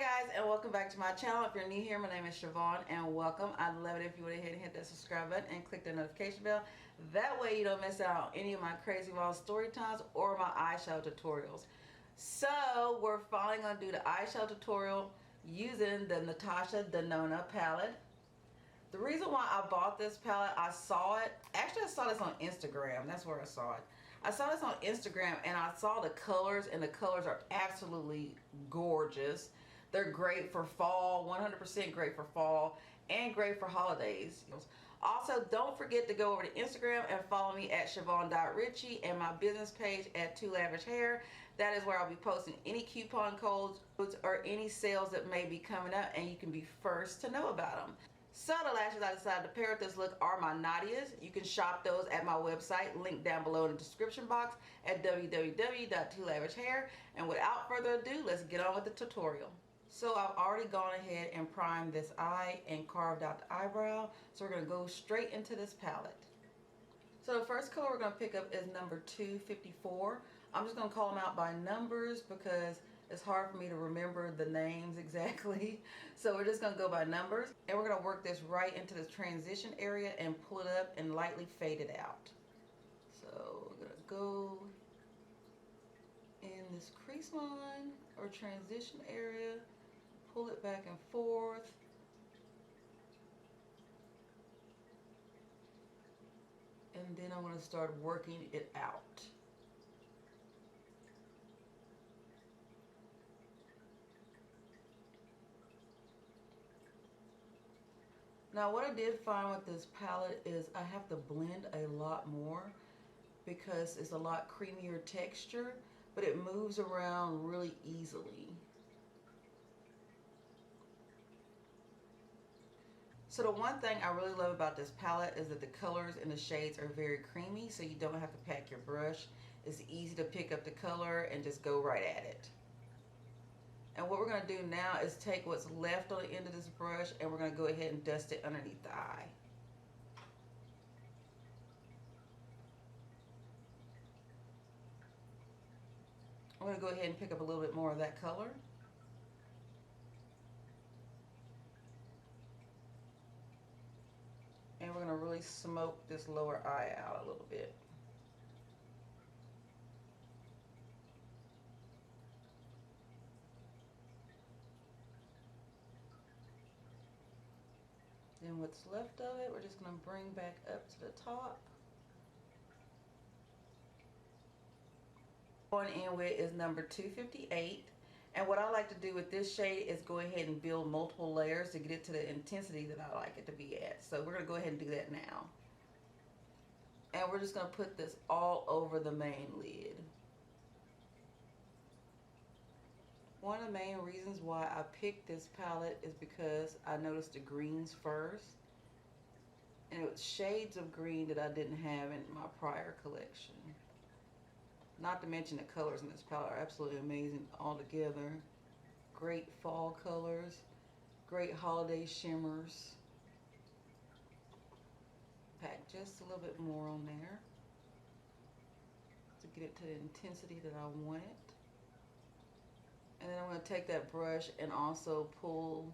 guys, and welcome back to my channel. If you're new here, my name is Shavonne and welcome. I'd love it if you would hit that subscribe button and click the notification bell. That way you don't miss out on any of my crazy wild story times or my eyeshadow tutorials. So we're finally going to do the eyeshadow tutorial using the Natasha Denona palette. The reason why I bought this palette, I saw it. Actually, I saw this on Instagram. That's where I saw it. I saw this on Instagram and I saw the colors, and the colors are absolutely gorgeous. They're great for fall, 100% great for fall, and great for holidays. Also, don't forget to go over to Instagram and follow me at Shavonne.Ritchie and my business page at LAVISH. That is where I'll be posting any coupon codes or any sales that may be coming up, and you can be first to know about them. So the lashes I decided to pair with this look are my Nadias. You can shop those at my website, linked down below in the description box at www.2lavishhair. And without further ado, let's get on with the tutorial. So I've already gone ahead and primed this eye and carved out the eyebrow. So we're going to go straight into this palette. So the first color we're going to pick up is number 254. I'm just going to call them out by numbers because it's hard for me to remember the names exactly. So we're just going to go by numbers. And we're going to work this right into the transition area and pull it up and lightly fade it out. So we're going to go in this crease line or transition area, pull it back and forth. And then I'm going to start working it out. Now what I did find with this palette is I have to blend a lot more because it's a lot creamier texture, but it moves around really easily. So the one thing I really love about this palette is that the colors and the shades are very creamy, so you don't have to pack your brush. It's easy to pick up the color and just go right at it. And what we're going to do now is take what's left on the end of this brush and we're going to go ahead and dust it underneath the eye. I'm going to go ahead and pick up a little bit more of that color. And we're going to really smoke this lower eye out a little bit. Then what's left of it, we're just going to bring back up to the top. Going in with is number 258. And what I like to do with this shade is go ahead and build multiple layers to get it to the intensity that I like it to be at. So we're going to go ahead and do that now. And we're just going to put this all over the main lid. One of the main reasons why I picked this palette is because I noticed the greens first. And it was shades of green that I didn't have in my prior collection. Not to mention the colors in this palette are absolutely amazing altogether. Great fall colors, great holiday shimmers. Pack just a little bit more on there to get it to the intensity that I want it. And then I'm going to take that brush and also pull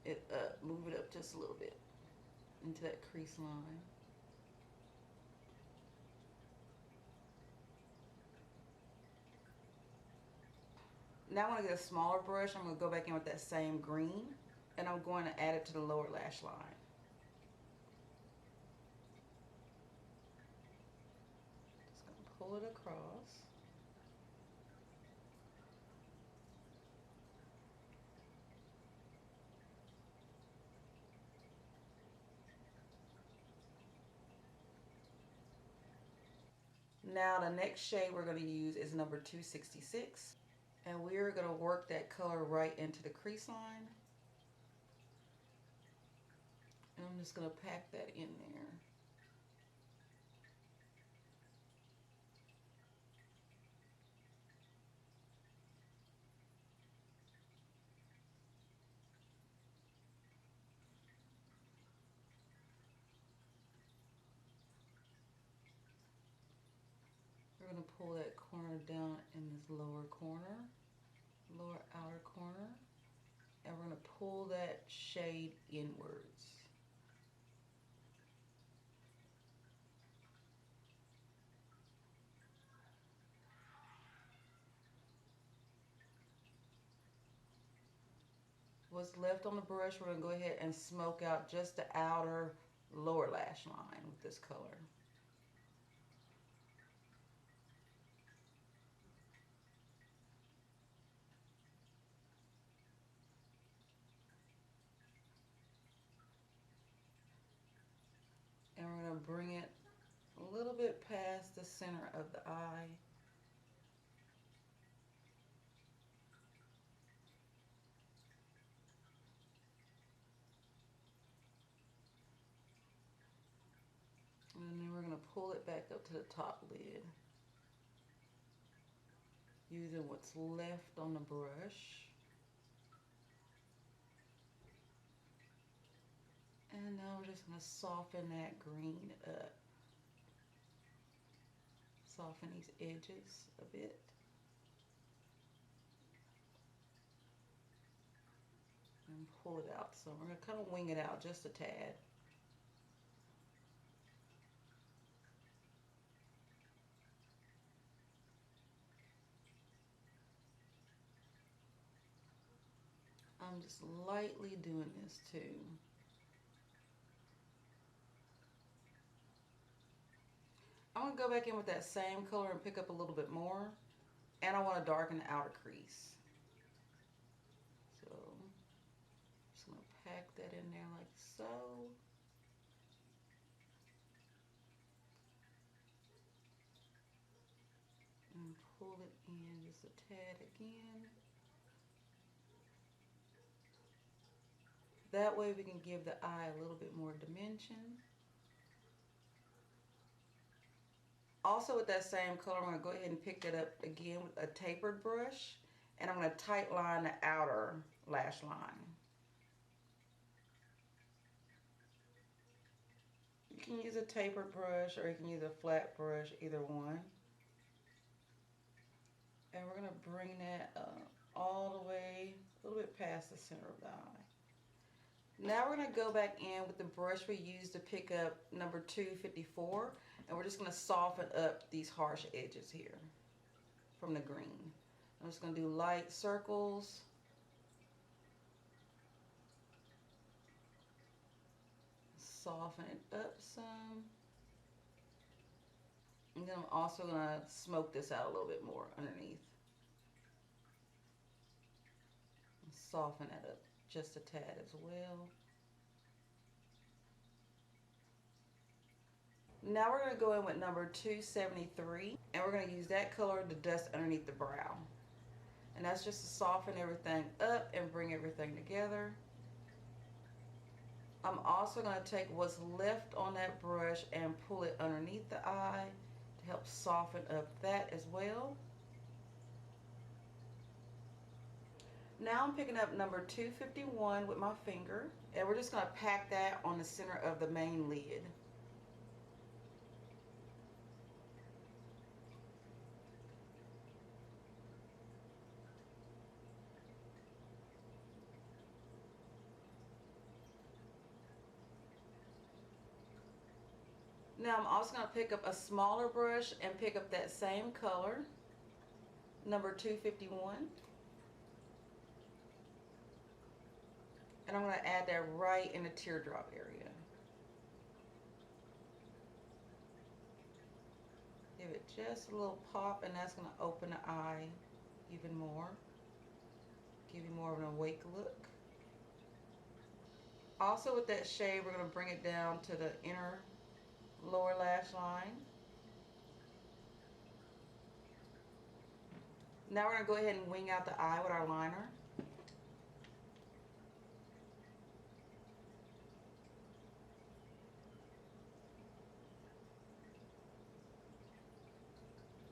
it up, move it up just a little bit into that crease line. Now I want to get a smaller brush. I'm going to go back in with that same green and I'm going to add it to the lower lash line. Just going to pull it across. Now the next shade we're going to use is number 266. And we're going to work that color right into the crease line. And I'm just going to pack that in there. We're going to pull that corner down in this lower corner, lower outer corner. pull that shade inwards. What's left on the brush, we're going to go ahead and smoke out just the outer lower lash line with this color. And we're going to bring it a little bit past the center of the eye. And then we're going to pull it back up to the top lid, using what's left on the brush. And now we're just going to soften that green up. Soften these edges a bit. And pull it out. So we're going to kind of wing it out just a tad. I'm just lightly doing this too. I'm going to go back in with that same color and pick up a little bit more. And I want to darken the outer crease. So, just going to pack that in there like so. And pull it in just a tad again. That way we can give the eye a little bit more dimension. Also with that same color, I'm going to go ahead and pick it up again with a tapered brush. And I'm going to tight line the outer lash line. You can use a tapered brush or you can use a flat brush, either one. And we're going to bring that all the way a little bit past the center of the eye. Now we're going to go back in with the brush we used to pick up number 254, and we're just going to soften up these harsh edges here from the green. I'm just going to do light circles. Soften it up some. And then I'm also going to smoke this out a little bit more underneath. And soften it up just a tad as well. Now we're going to go in with number 273, and we're going to use that color to dust underneath the brow. And that's just to soften everything up and bring everything together. I'm also going to take what's left on that brush and pull it underneath the eye to help soften up that as well. Now I'm picking up number 251 with my finger, and we're just going to pack that on the center of the main lid. Now I'm also going to pick up a smaller brush and pick up that same color, number 251. And I'm going to add that right in the teardrop area. Give it just a little pop, and that's going to open the eye even more. Give you more of an awake look. Also with that shade, we're going to bring it down to the inner lower lash line. Now we're going to go ahead and wing out the eye with our liner.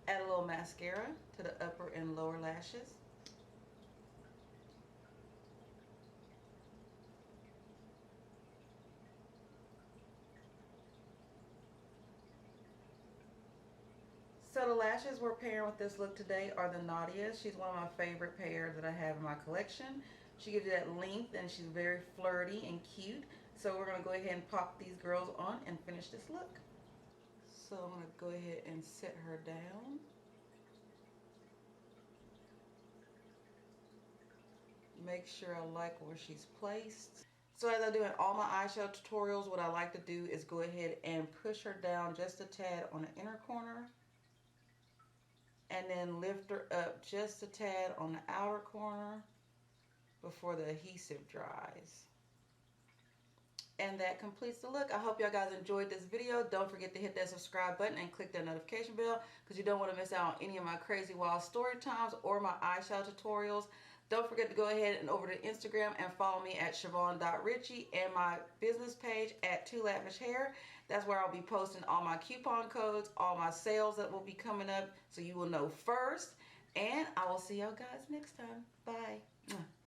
Add a little mascara to the upper and lower lashes. So the lashes we're pairing with this look today are the Nadia. She's one of my favorite pairs that I have in my collection. She gives you that length, and she's very flirty and cute. So we're going to go ahead and pop these girls on and finish this look. So I'm going to go ahead and set her down. Make sure I like where she's placed. So as I do in all my eyeshadow tutorials, what I like to do is go ahead and push her down just a tad on the inner corner. And then lift her up just a tad on the outer corner before the adhesive dries. And that completes the look. I hope y'all guys enjoyed this video. Don't forget to hit that subscribe button and click that notification bell, because you don't want to miss out on any of my crazy wild story times or my eyeshadow tutorials. Don't forget to go ahead and over to Instagram and follow me at Shavonne.Ritchie and my business page at 2Lavish Hair. That's where I'll be posting all my coupon codes, all my sales that will be coming up, so you will know first. And I will see y'all guys next time. Bye.